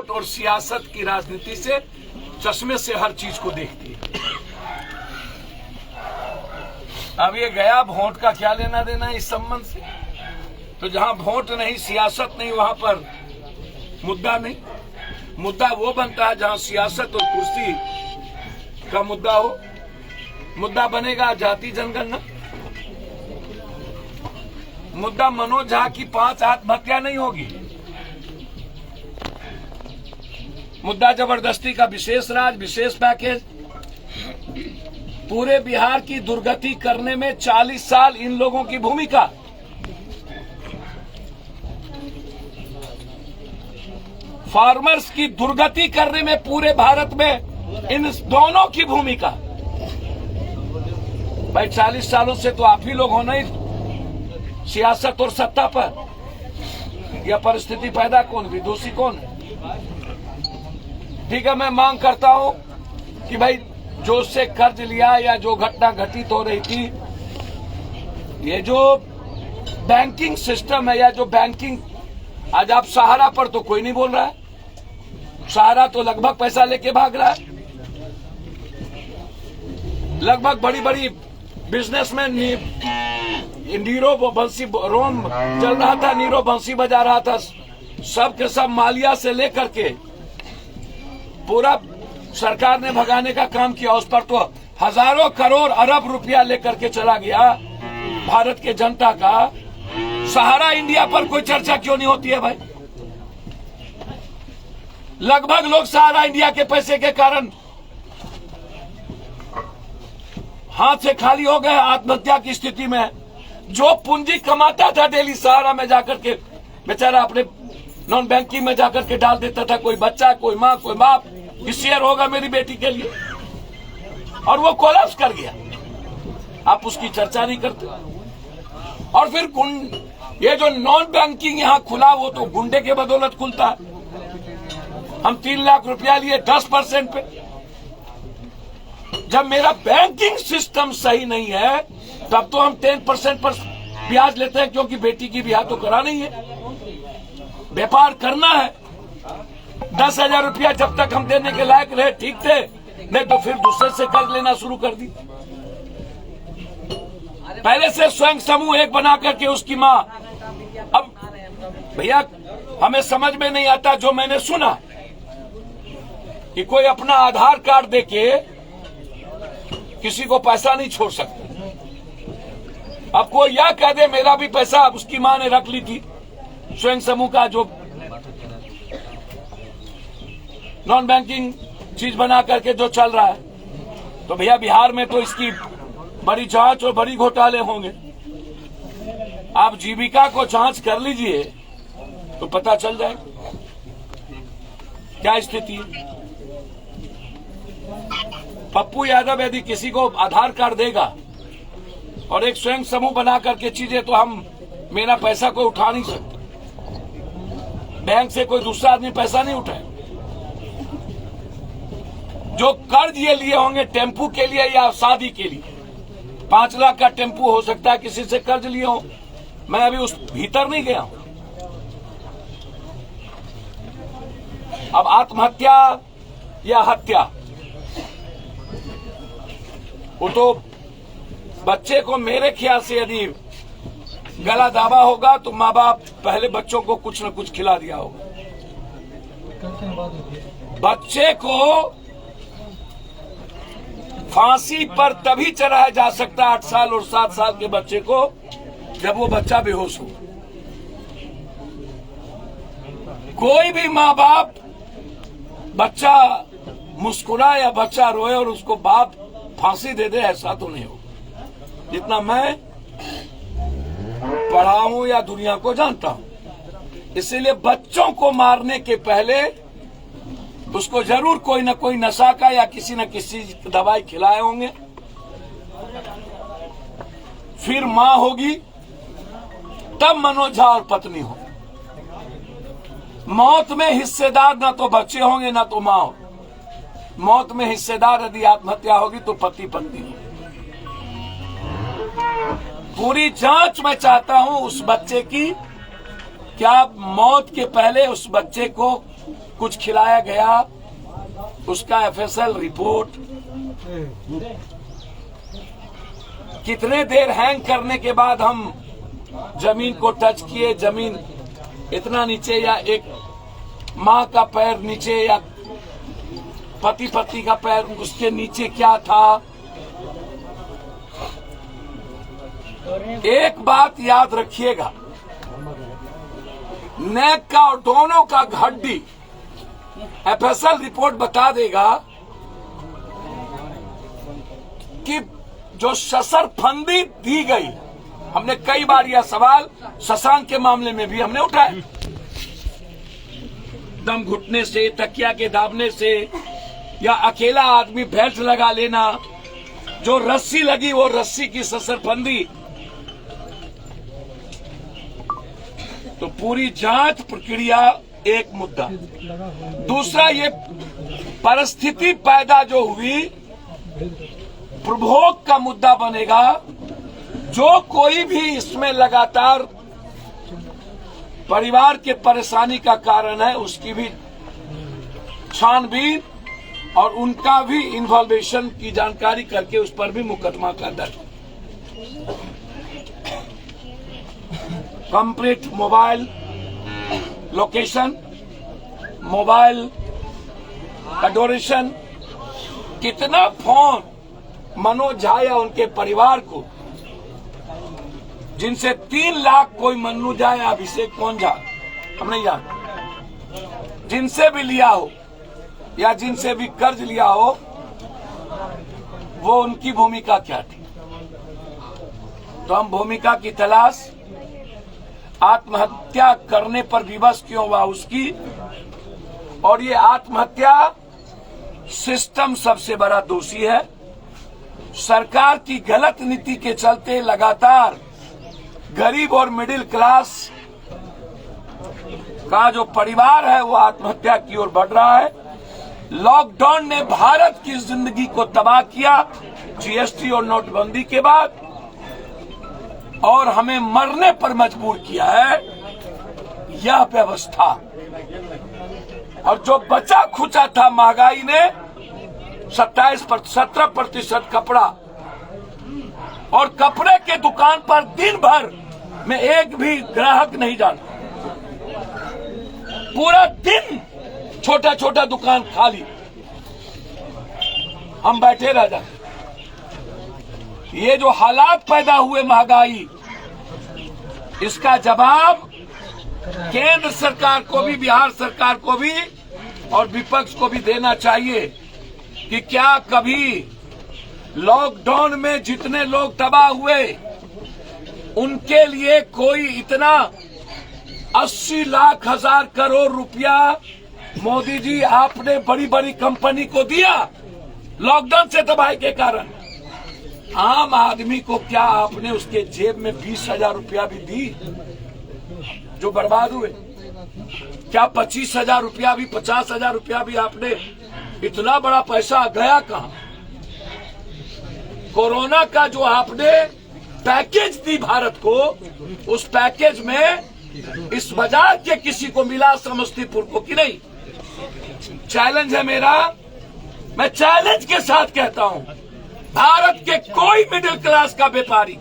Vote और सियासत की राजनीति से चश्मे से हर चीज को देखती है। अब ये गया, वोट का क्या लेना देना इस संबंध से? तो जहां वोट नहीं, सियासत नहीं, वहां पर मुद्दा नहीं। मुद्दा वो बनता है जहां सियासत और कुर्सी का मुद्दा हो। मुद्दा बनेगा जाति जनगणना, मुद्दा मनोज झा की 5 आत्महत्या नहीं होगी, मुद्दा जबरदस्ती का विशेष राज, विशेष पैकेज। पूरे बिहार की दुर्गति करने में 40 साल इन लोगों की भूमिका। फार्मर्स की दुर्गति करने में पूरे भारत में इन दोनों की भूमिका। भाई 40 सालों से तो आप ही लोग हो नहीं सियासत और सत्ता पर। यह परिस्थिति पैदा कौन भी, दोषी कौन है? ठीक है, मैं मांग करता हूं कि भाई जो उससे कर्ज लिया या जो घटना घटित हो रही थी, ये जो बैंकिंग सिस्टम है या जो बैंकिंग, आज आप सहारा पर तो कोई नहीं बोल रहा है। सहारा तो लगभग पैसा लेके भाग रहा है। लगभग बड़ी बड़ी बिजनेसमैन, नीरो बंसी रोम चल रहा था, नीरो बंसी बजा रहा था, सब के सब मालिया से लेकर के पूरा सरकार ने भगाने का काम किया। उस पर तो हजारों करोड़ अरब रुपया लेकर के चला गया भारत के जनता का। सहारा इंडिया पर कोई चर्चा क्यों नहीं होती है भाई? लगभग लोग सहारा इंडिया के पैसे के कारण हाथ से खाली हो गए, आत्महत्या की स्थिति में। जो पूंजी कमाता था डेली सहारा में जाकर के, बेचारा अपने नॉन बैंकिंग में जाकर के डाल देता था। कोई बच्चा, कोई माँ, कोई बाप, शेयर होगा मेरी बेटी के लिए, और वो कोलैप्स कर गया। आप उसकी चर्चा नहीं करते। और फिर ये जो नॉन बैंकिंग यहाँ खुला, वो तो गुंडे के बदौलत खुलता है। हम 3 लाख रुपया लिए 10% पे। जब मेरा बैंकिंग सिस्टम सही नहीं है तब तो हम 10% पर ब्याज लेते हैं, क्योंकि बेटी की ब्याह तो करा नहीं है, व्यापार करना है। 10,000 रुपया जब तक हम देने के लायक रहे ठीक थे, नहीं तो फिर दूसरे से कर्ज लेना शुरू कर दी। पहले से स्वयं समूह एक बना करके उसकी माँ। अब भैया हमें समझ में नहीं आता, जो मैंने सुना कि कोई अपना आधार कार्ड देके किसी को पैसा नहीं छोड़ सकता। अब कोई यह कह दे मेरा भी पैसा उसकी माँ ने रख ली थी, स्वयं समूह का जो नॉन बैंकिंग चीज बना करके जो चल रहा है, तो भैया बिहार में तो इसकी बड़ी जांच और बड़ी घोटाले होंगे। आप जीविका को जांच कर लीजिए तो पता चल जाएगा क्या स्थिति है। पप्पू यादव यदि किसी को आधार कार्ड देगा और एक स्वयं समूह बना करके चीजें, तो हम मेरा पैसा कोई उठा नहीं सकता। बैंक से कोई दूसरा आदमी पैसा नहीं उठाए। जो कर्ज ये लिए होंगे टेम्पू के लिए या शादी के लिए, 5 लाख का टेम्पू हो सकता है किसी से कर्ज लिए हो। मैं अभी उस भीतर नहीं गया हूं। अब आत्महत्या या हत्या, वो तो बच्चे को मेरे ख्याल से यदि गला दाबा होगा तो माँ बाप पहले बच्चों को कुछ न कुछ खिला दिया होगा। बच्चे को फांसी पर तभी चढ़ाया जा सकता है 8 साल और 7 साल के बच्चे को, जब वो बच्चा बेहोश हो। कोई भी माँ बाप बच्चा मुस्कुराए या बच्चा रोए और उसको बाप फांसी दे दे, ऐसा तो नहीं होगा। जितना मैं पढ़ा हूं या दुनिया को जानता हूं, इसीलिए बच्चों को मारने के पहले उसको जरूर कोई न कोई नशा का या किसी न किसी दवाई खिलाए होंगे। फिर मां होगी, तब मनोज झा और पत्नी हो। मौत में हिस्सेदार ना तो बच्चे होंगे ना तो मां हो। मौत में हिस्सेदार यदि आत्महत्या होगी तो पति पत्नी हो। पूरी जांच मैं चाहता हूं उस बच्चे की, क्या मौत के पहले उस बच्चे को कुछ खिलाया गया, उसका एफएसएल रिपोर्ट, कितने देर हैंग करने के बाद हम जमीन को टच किए, जमीन इतना नीचे या एक माँ का पैर नीचे या पति पत्नी का पैर उसके नीचे क्या था। एक बात याद रखिएगा, नेक का और दोनों का हड्डी एफएसएल रिपोर्ट बता देगा कि जो शस्त्रफंदी दी गई, हमने कई बार यह सवाल शशांक के मामले में भी हमने उठाया, दम घुटने से, तकिया के दाबने से, या अकेला आदमी बेल्ट लगा लेना, जो रस्सी लगी वो रस्सी की शस्त्रफंदी। तो पूरी जांच प्रक्रिया एक मुद्दा। दूसरा, ये परिस्थिति पैदा जो हुई प्रभोग का मुद्दा बनेगा। जो कोई भी इसमें लगातार परिवार के परेशानी का कारण है, उसकी भी छानबीन और उनका भी इन्वॉल्वेशन की जानकारी करके उस पर भी मुकदमा का दर्ज। कंप्लीट मोबाइल लोकेशन, मोबाइल का ड्यूरेशन, कितना फोन मनोज झा या उनके परिवार को, जिनसे 3 लाख कोई मन्नू झा या अभिषेक कौन झा हम नहीं जानते, जिनसे भी लिया हो या जिनसे भी कर्ज लिया हो, वो उनकी भूमिका क्या थी। तो हम भूमिका की तलाश, आत्महत्या करने पर विवश क्यों हुआ उसकी, और ये आत्महत्या सिस्टम सबसे बड़ा दोषी है। सरकार की गलत नीति के चलते लगातार गरीब और मिडिल क्लास का जो परिवार है वो आत्महत्या की ओर बढ़ रहा है। लॉकडाउन ने भारत की जिंदगी को तबाह किया, जीएसटी और नोटबंदी के बाद, और हमें मरने पर मजबूर किया है यह व्यवस्था। और जो बचा खुचा था, महंगाई ने 17% कपड़ा, और कपड़े के दुकान पर दिन भर में एक भी ग्राहक नहीं जाता, पूरा दिन छोटा छोटा दुकान खाली, हम बैठे रह जाते। ये जो हालात पैदा हुए महंगाई, इसका जवाब केंद्र सरकार को भी, बिहार सरकार को भी और विपक्ष को भी देना चाहिए कि क्या कभी लॉकडाउन में जितने लोग तबाह हुए उनके लिए कोई इतना 80 लाख हजार करोड़ रुपया मोदी जी आपने बड़ी बड़ी कंपनी को दिया लॉकडाउन से तबाही के कारण? आम आदमी को क्या आपने उसके जेब में 20,000 रुपया भी दी जो बर्बाद हुए? क्या 25,000 रुपया भी, 50,000 रुपया भी आपने, इतना बड़ा पैसा गया कहां? कोरोना का जो आपने पैकेज दी भारत को, उस पैकेज में इस बाजार के किसी को मिला समस्तीपुर को कि नहीं? चैलेंज है मेरा, मैं चैलेंज के साथ कहता हूं, भारत के कोई मिडिल क्लास का व्यापारी,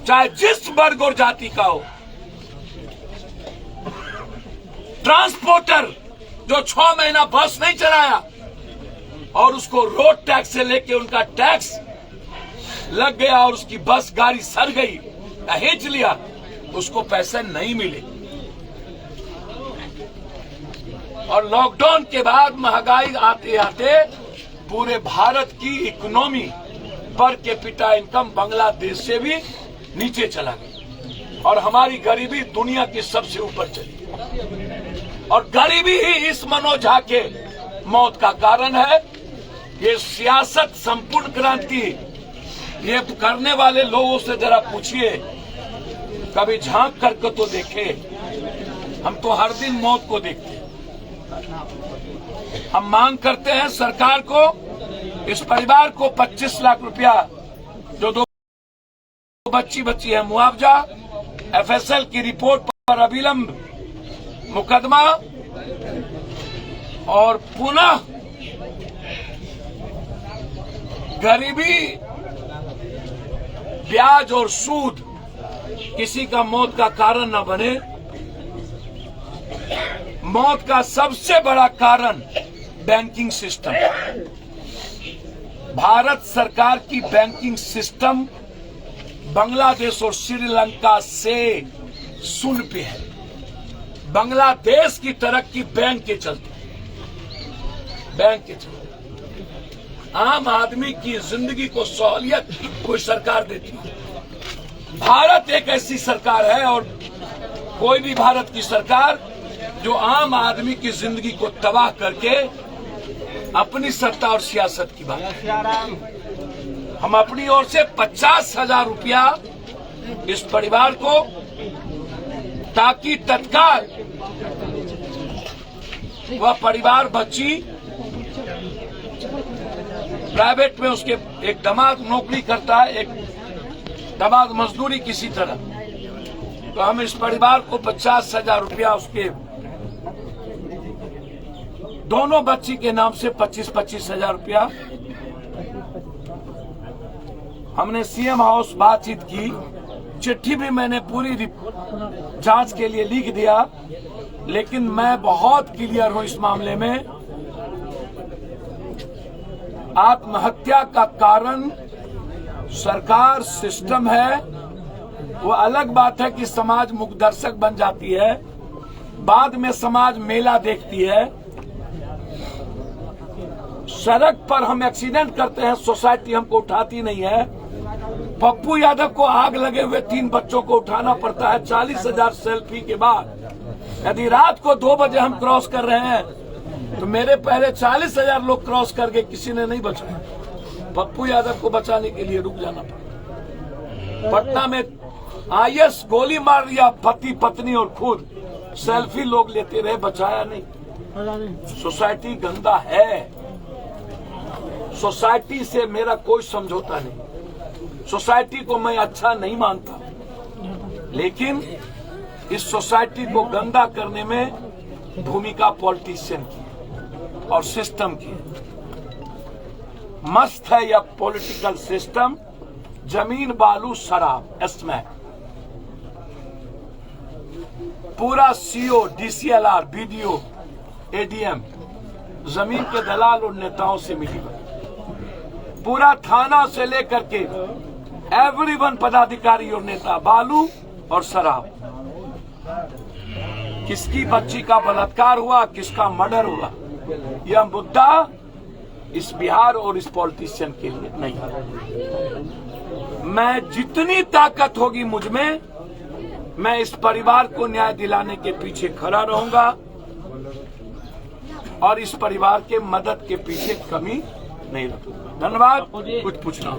चाहे जिस वर्ग और जाति का हो, ट्रांसपोर्टर जो 6 महीना बस नहीं चलाया और उसको रोड टैक्स से लेके उनका टैक्स लग गया और उसकी बस गाड़ी सड़ गई, हेच लिया, उसको पैसे नहीं मिले। और लॉकडाउन के बाद महंगाई आते आते पूरे भारत की economy per capita income Bangladesh से भी नीचे चला गया और हमारी गरीबी दुनिया की सबसे ऊपर चली। और गरीबी ही इस मनोज झा के मौत का कारण है। ये सियासत संपूर्ण क्रांति ये करने वाले लोगों से जरा पूछिए, कभी झांक करके तो देखे। हम तो हर दिन मौत को देखते हैं। हम मांग करते हैं सरकार को, इस परिवार को 25 लाख रुपया, जो 2 बच्ची है, मुआवजा, एफएसएल की रिपोर्ट पर अविलंब मुकदमा और पुनः गरीबी, ब्याज और सूद किसी का मौत का कारण न बने। मौत का सबसे बड़ा कारण बैंकिंग सिस्टम। भारत सरकार की बैंकिंग सिस्टम बांग्लादेश और श्रीलंका से शून्य पे है। बांग्लादेश की तरक्की बैंक के चलते, आम आदमी की जिंदगी को सहूलियत कोई सरकार देती है। भारत एक ऐसी सरकार है और कोई भी भारत की सरकार जो आम आदमी की जिंदगी को तबाह करके अपनी सत्ता और सियासत की बात। हम अपनी ओर से 50,000 रुपया इस परिवार को, ताकि तत्काल वह परिवार बच्ची प्राइवेट में, उसके एक दामाद नौकरी करता है, एक दामाद मजदूरी किसी तरह, तो हम इस परिवार को 50,000 रुपया उसके दोनों बच्ची के नाम से 25,000 रुपया हमने सीएम हाउस बातचीत की। चिट्ठी भी मैंने पूरी जांच के लिए लिख दिया, लेकिन मैं बहुत क्लियर हूं इस मामले में। आत्महत्या का कारण सरकार, सिस्टम है। वो अलग बात है कि समाज मुखदर्शक बन जाती है, बाद में समाज मेला देखती है। सड़क पर हम एक्सीडेंट करते हैं, सोसाइटी हमको उठाती नहीं है। पप्पू यादव को आग लगे हुए 3 बच्चों को उठाना पड़ता है 40,000 सेल्फी के बाद। यदि रात को 2 बजे हम क्रॉस कर रहे हैं तो मेरे पहले 40,000 लोग क्रॉस करके किसी ने नहीं बचा। पप्पू यादव को बचाने के लिए रुक जाना पड़ा। पटना में IS गोली मार दिया, पति पत्नी और खुद सेल्फी लोग लेते रहे, बचाया नहीं। सोसाइटी गंदा है। सोसाइटी से मेरा कोई समझौता नहीं। सोसाइटी को मैं अच्छा नहीं मानता, लेकिन इस सोसाइटी को गंदा करने में भूमिका पॉलिटिशियन की और सिस्टम की। मस्त है यह पॉलिटिकल सिस्टम। जमीन, बालू, शराब, स्मैक, पूरा CO, DCLR, BDO, ADM जमीन के दलाल और नेताओं से मिली। पूरा थाना से लेकर के एवरीवन पदाधिकारी और नेता, बालू और शराब। किसकी बच्ची का बलात्कार हुआ, किसका मर्डर हुआ, यह मुद्दा इस बिहार और इस पॉलिटिशियन के लिए नहीं। मैं जितनी ताकत होगी मुझ में, मैं इस परिवार को न्याय दिलाने के पीछे खड़ा रहूंगा और इस परिवार के मदद के पीछे कमी नहीं रखूंगा। धन्यवाद। कुछ पूछना हो?